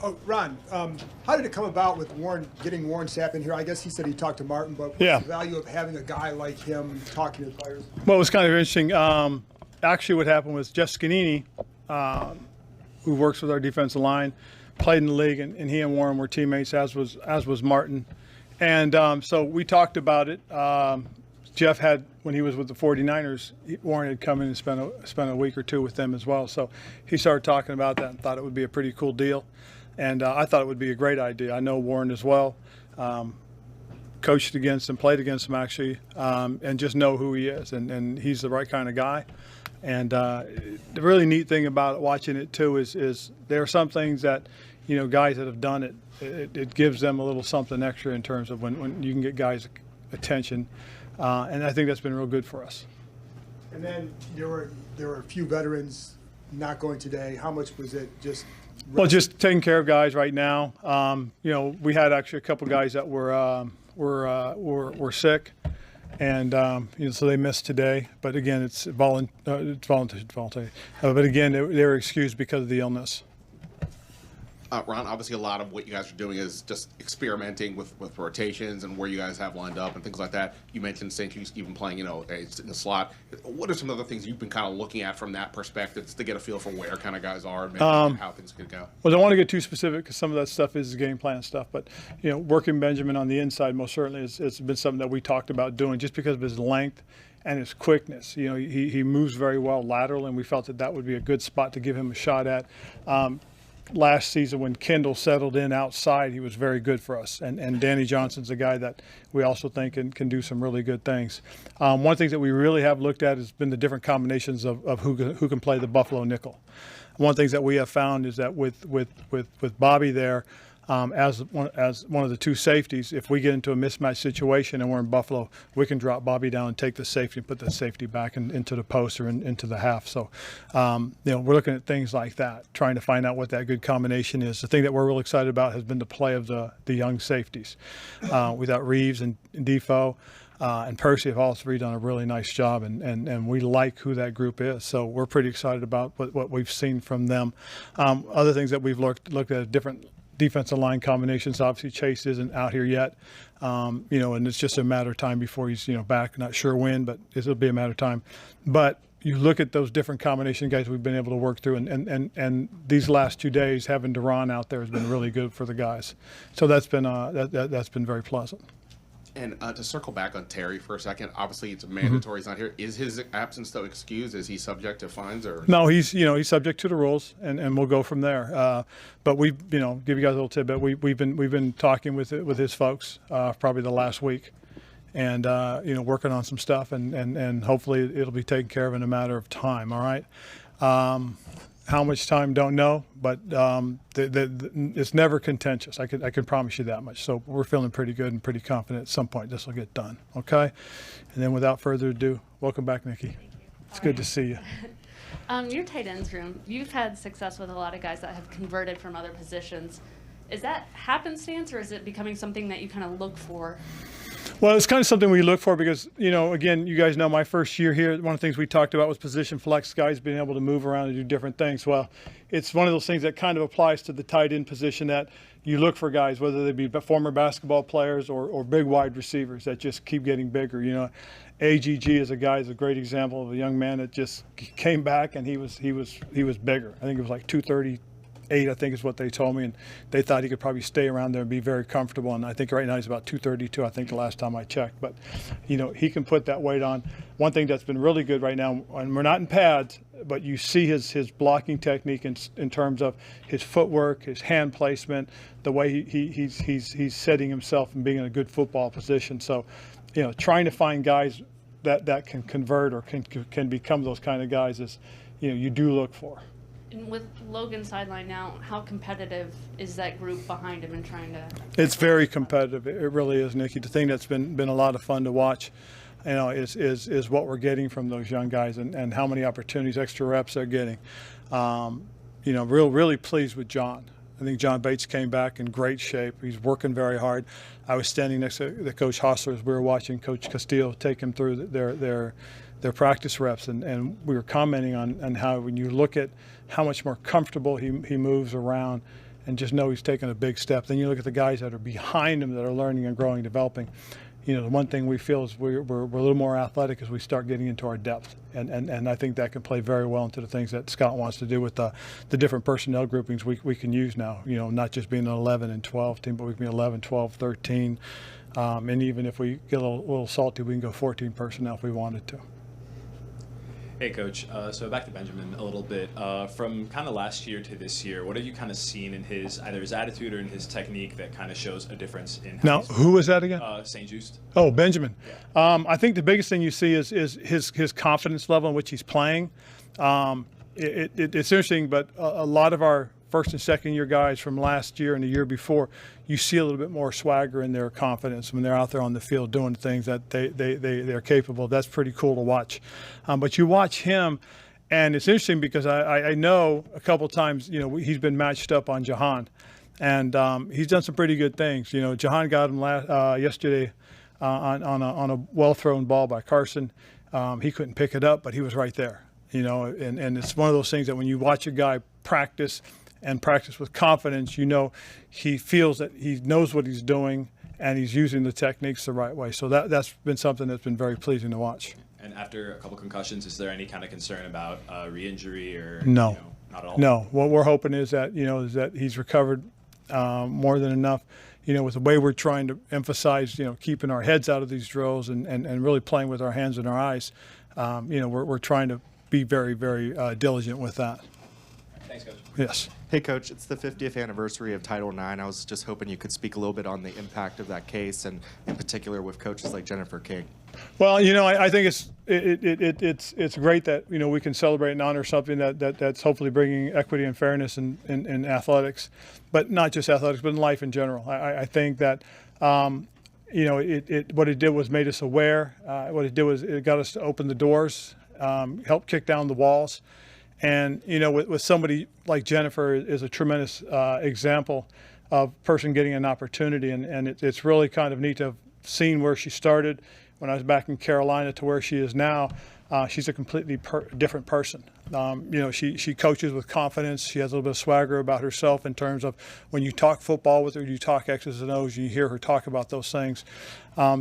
Oh, Ron, how did it come about with getting Warren Sapp in here? I guess he said he talked to Martin, but what's Yeah. the value of having a guy like him talking to the players? Well, it was kind of interesting. Actually, what happened was Jeff Scanini, who works with our defensive line, played in the league, and he and Warren were teammates, as was Martin. And so we talked about it. Jeff had, when he was with the 49ers, Warren had come in and spent a week or two with them as well. So he started talking about that and thought it would be a pretty cool deal. And I thought it would be a great idea. I know Warren as well. Coached against him, played against him actually, and just know who he is. And he's the right kind of guy. And the really neat thing about watching it too is there are some things that, guys that have done it, it gives them a little something extra in terms of when you can get guys' attention. And I think that's been real good for us. And then there were a few veterans not going today. How much was it just? Well, just taking care of guys right now. We had actually a couple guys that were sick, and so they missed today. But again, it's voluntary. But again, they were excused because of the illness. Ron, obviously a lot of what you guys are doing is just experimenting with rotations and where you guys have lined up and things like that. You mentioned St. Jude's even playing, in the slot. What are some other things you've been kind of looking at from that perspective to get a feel for where kind of guys are and maybe how things could go? Well, I don't want to get too specific because some of that stuff is game plan stuff. But, working Benjamin on the inside most certainly it's been something that we talked about doing just because of his length and his quickness. He moves very well lateral, and we felt that would be a good spot to give him a shot at. Last season when Kendall settled in outside, he was very good for us. And Danny Johnson's a guy that we also think can do some really good things. One thing that we really have looked at has been the different combinations of who can play the Buffalo nickel. One of the things that we have found is that with Bobby there, as one of the two safeties, if we get into a mismatch situation and we're in Buffalo, we can drop Bobby down and take the safety and put the safety back into the post or into the half. So, we're looking at things like that, trying to find out what that good combination is. The thing that we're real excited about has been the play of the young safeties. Without Reeves and Defoe and Percy have all three done a really nice job, and we like who that group is. So we're pretty excited about what we've seen from them. Other things that we've looked at different defensive line combinations. Obviously, Chase isn't out here yet, and it's just a matter of time before he's back. Not sure when, but it'll be a matter of time. But you look at those different combination guys we've been able to work through, and these last 2 days having Duran out there has been really good for the guys. So that's been that's been very pleasant. And to circle back on Terry for a second, obviously it's mandatory. He's not here. Is his absence though excused? Is he subject to fines or? No, he's subject to the rules, and we'll go from there. But we give you guys a little tidbit. We've been talking with his folks probably the last week, and working on some stuff, and hopefully it'll be taken care of in a matter of time. All right. How much time, don't know, but it's never contentious. I can promise you that much. So we're feeling pretty good and pretty confident at some point this will get done, okay? And then without further ado, welcome back, Nikki. It's good to see you. Your tight ends room, you've had success with a lot of guys that have converted from other positions. Is that happenstance, or is it becoming something that you kind of look for? Well, it's kind of something we look for because, again, you guys know my first year here, one of the things we talked about was position flex, guys being able to move around and do different things. Well, it's one of those things that kind of applies to the tight end position that you look for guys, whether they be former basketball players or big wide receivers that just keep getting bigger. AGG is a great example of a young man that just came back and he was bigger. I think it was like 238, I think is what they told me, and they thought he could probably stay around there and be very comfortable. And I think right now he's about 232, I think the last time I checked. But, he can put that weight on. One thing that's been really good right now, and we're not in pads, but you see his blocking technique in terms of his footwork, his hand placement, the way he's setting himself and being in a good football position. So, trying to find guys that can convert or can become those kind of guys is, you do look for. And with Logan sideline now, how competitive is that group behind him and trying to? It's very competitive. It really is, Nikki. The thing that's been a lot of fun to watch, is what we're getting from those young guys and how many opportunities, extra reps they're getting. Really pleased with John. I think John Bates came back in great shape. He's working very hard. I was standing next to the Coach Hostler as we were watching Coach Castillo take him through their practice reps, and we were commenting on how when you look at how much more comfortable he moves around and just know he's taken a big step. Then you look at the guys that are behind him that are learning and growing, developing. The one thing we feel is we're a little more athletic as we start getting into our depth. And I think that can play very well into the things that Scott wants to do with the different personnel groupings we can use now. Not just being an 11 and 12 team, but we can be 11, 12, 13. And even if we get a little salty, we can go 14 personnel if we wanted to. Hey, Coach. So back to Benjamin a little bit. From kind of last year to this year, what have you kind of seen in either his attitude or in his technique that kind of shows a difference in how Now, who was that again? St. Just? Oh, Benjamin. Yeah. I think the biggest thing you see is his confidence level in which he's playing. It's interesting, but a lot of our first and second year guys from last year and the year before, you see a little bit more swagger in their confidence when they're out there on the field doing things that they're capable of. That's pretty cool to watch. But you watch him, and it's interesting because I know a couple of times, he's been matched up on Jahan, and he's done some pretty good things. Jahan got him yesterday on a well-thrown ball by Carson. He couldn't pick it up, but he was right there. And it's one of those things that when you watch a guy practice with confidence, he feels that he knows what he's doing and he's using the techniques the right way. So that's been something that's been very pleasing to watch. And after a couple concussions, is there any kind of concern about re-injury or no? Not at all. No. What we're hoping is that he's recovered more than enough. With the way we're trying to emphasize, keeping our heads out of these drills and really playing with our hands and our eyes. We're trying to be very, very diligent with that. Thanks, Coach. Yes. Hey, Coach, it's the 50th anniversary of Title IX. I was just hoping you could speak a little bit on the impact of that case, and in particular with coaches like Jennifer King. Well, I think it's great that we can celebrate and honor something that's hopefully bringing equity and fairness in athletics, but not just athletics, but in life in general. I think that what it did was made us aware. What it did was it got us to open the doors, help kick down the walls. And, with somebody like Jennifer is a tremendous example of a person getting an opportunity. And it's really kind of neat to have seen where she started when I was back in Carolina to where she is now. She's a completely different person. She coaches with confidence. She has a little bit of swagger about herself in terms of when you talk football with her, you talk X's and O's, you hear her talk about those things.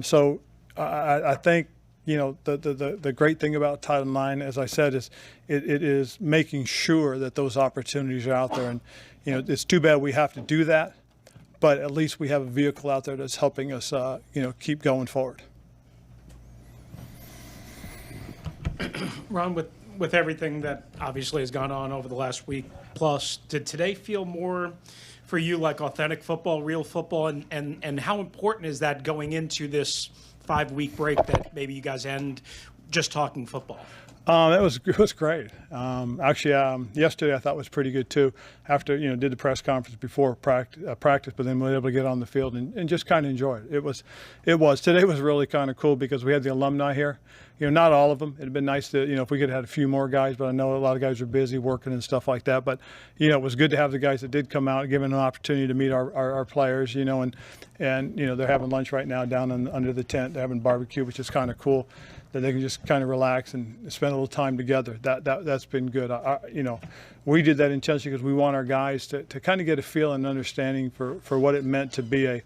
So I think, the great thing about Title IX, as I said, is it is making sure that those opportunities are out there. And, it's too bad we have to do that, but at least we have a vehicle out there that's helping us, keep going forward. Ron, with everything that obviously has gone on over the last week plus, did today feel more for you like authentic football, real football, and how important is that going into this 5-week break that maybe you guys end just talking football? It was great. Actually, yesterday I thought was pretty good too. After did the press conference before practice, but then we were able to get on the field and just kind of enjoy it. It was today was really kind of cool because we had the alumni here. Not all of them. It'd been nice to if we could have had a few more guys, but I know a lot of guys are busy working and stuff like that. But it was good to have the guys that did come out, given an opportunity to meet our players. And they're having lunch right now down under the tent. They're having barbecue, which is kind of cool. That they can just kind of relax and spend a little time together. That's been good. We did that intentionally because we want our guys to kind of get a feel and understanding for what it meant to be a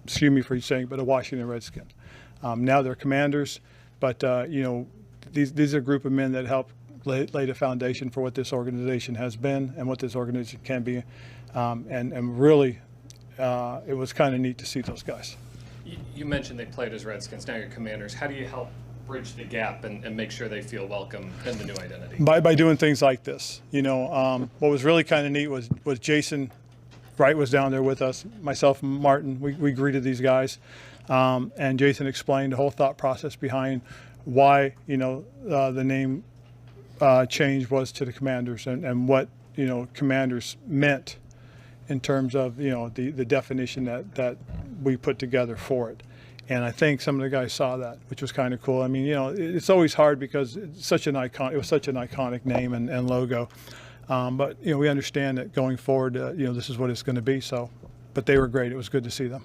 excuse me for saying, but a Washington Redskin. Now they're Commanders, but these are a group of men that help lay the foundation for what this organization has been and what this organization can be, and really, it was kind of neat to see those guys. You mentioned they played as Redskins, now you're Commanders. How do you help bridge the gap and make sure they feel welcome in the new identity? By doing things like this. What was really kind of neat was Jason Wright was down there with us, myself and Martin. We greeted these guys, and Jason explained the whole thought process behind why the name change was to the Commanders and what Commanders meant in terms of the definition that we put together for it. And I think some of the guys saw that, which was kind of cool. I mean, it's always hard because it's such an icon. It was such an iconic name and logo. But we understand that going forward, this is what it's going to be. So, but they were great. It was good to see them.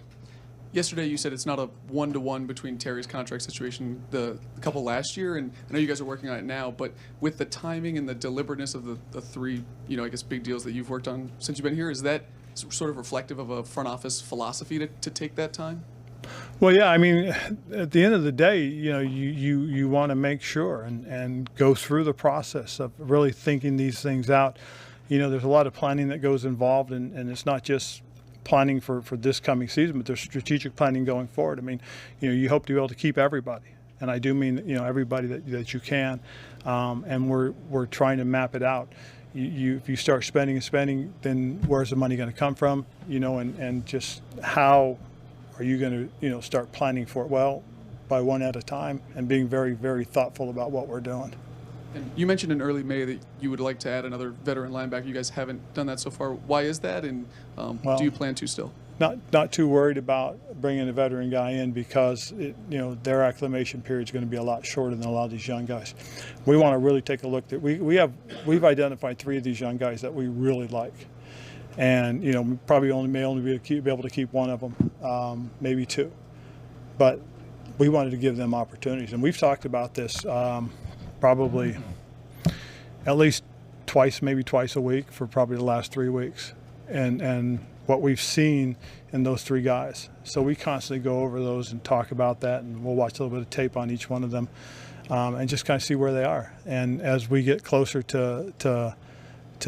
yesterday you said it's not a one-to-one between Terry's contract situation, the couple last year, and I know you guys are working on it now, but with the timing and the deliberateness of the three, I guess, big deals that you've worked on since you've been here, is that sort of reflective of a front office philosophy to take that time? Well, yeah, I mean, at the end of the day, you want to make sure and go through the process of really thinking these things out. There's a lot of planning that goes involved, and it's not just planning for this coming season, but there's strategic planning going forward. I mean, you hope to be able to keep everybody, and I do mean everybody that you can, and we're trying to map it out. If you start spending, then where's the money going to come from? And just how are you going to start planning for it? Well, by one at a time, and being very, very thoughtful about what we're doing. And you mentioned in early May that you would like to add another veteran linebacker. You guys haven't done that so far. Why is that, and do you plan to still? Not too worried about bringing a veteran guy in because their acclimation period is going to be a lot shorter than a lot of these young guys. We want to really take a look at we've identified 3 of these young guys that we really like, and we probably may only be able to keep one of them, maybe 2, but we wanted to give them opportunities, and we've talked about this. Probably at least maybe twice a week for probably the last 3 weeks, and what we've seen in those 3 guys. So we constantly go over those and talk about that, and we'll watch a little bit of tape on each one of them, and just kind of see where they are. And as we get closer to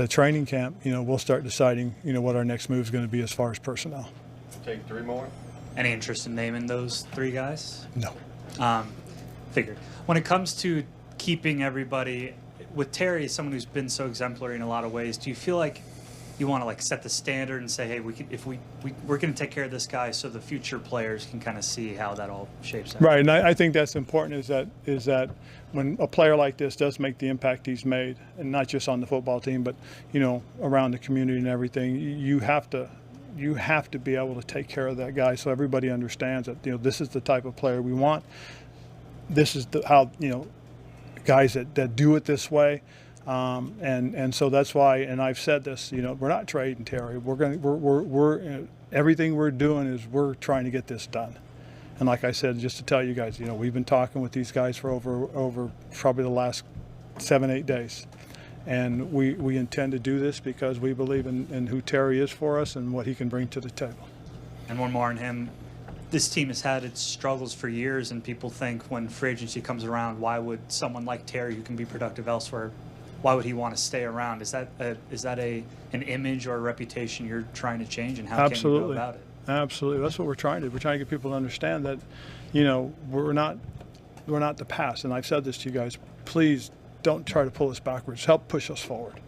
training camp, we'll start deciding what our next move is going to be as far as personnel. Take 3 more. Any interest in naming those 3 guys? No. Figured. When it comes to keeping everybody, with Terry, someone who's been so exemplary in a lot of ways, do you feel like you want to set the standard and say, hey, we're going to take care of this guy so the future players can kind of see how that all shapes out? Right, and I think that's important. Is that when a player like this does make the impact he's made, and not just on the football team, but around the community and everything, you have to be able to take care of that guy so everybody understands that this is the type of player we want. This is how guys that do it this way, and so that's why. And I've said this. We're not trading Terry. We're everything we're doing is we're trying to get this done. And like I said, just to tell you guys, we've been talking with these guys for over probably the last 7-8 days, and we intend to do this because we believe in who Terry is for us and what he can bring to the table. And one more on him. This team has had its struggles for years, and people think when free agency comes around, why would someone like Terry, who can be productive elsewhere, why would he want to stay around? Is that an image or a reputation you're trying to change, and how can you go about it? Absolutely. That's what we're trying to do. We're trying to get people to understand that, we're not the past. And I've said this to you guys. Please don't try to pull us backwards. Help push us forward.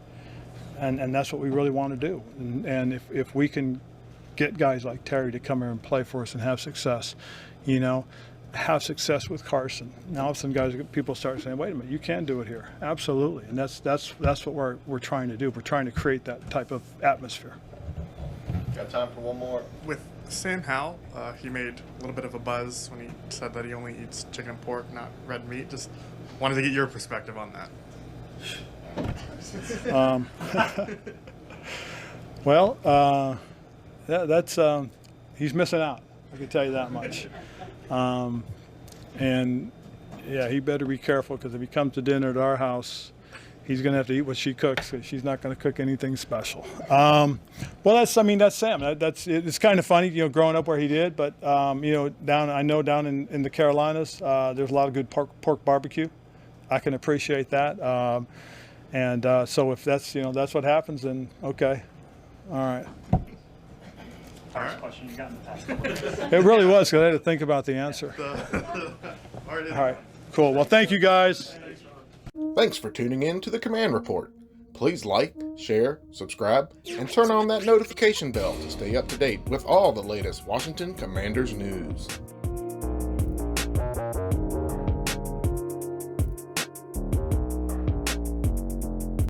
And that's what we really want to do. And if we can get guys like Terry to come here and play for us and have success, have success with Carson. Now all of a sudden people start saying, wait a minute, you can do it here. Absolutely. And that's what we're trying to do. We're trying to create that type of atmosphere. Got time for one more. With Sam Howell, he made a little bit of a buzz when he said that he only eats chicken and pork, not red meat. Just wanted to get your perspective on that. Well, that's he's missing out. I can tell you that much. And yeah, he better be careful, because if he comes to dinner at our house, he's going to have to eat what she cooks, because she's not going to cook anything special. Well, that's Sam. It's kind of funny, growing up where he did. But down in the Carolinas, there's a lot of good pork barbecue. I can appreciate that. So if that's what happens, then okay, all right. First question you got in the past. It really was, because I had to think about the answer. All right, cool. Well, thank you guys. Thanks for tuning in to the Command Report. Please like, share, subscribe, and turn on that notification bell to stay up to date with all the latest Washington Commanders news.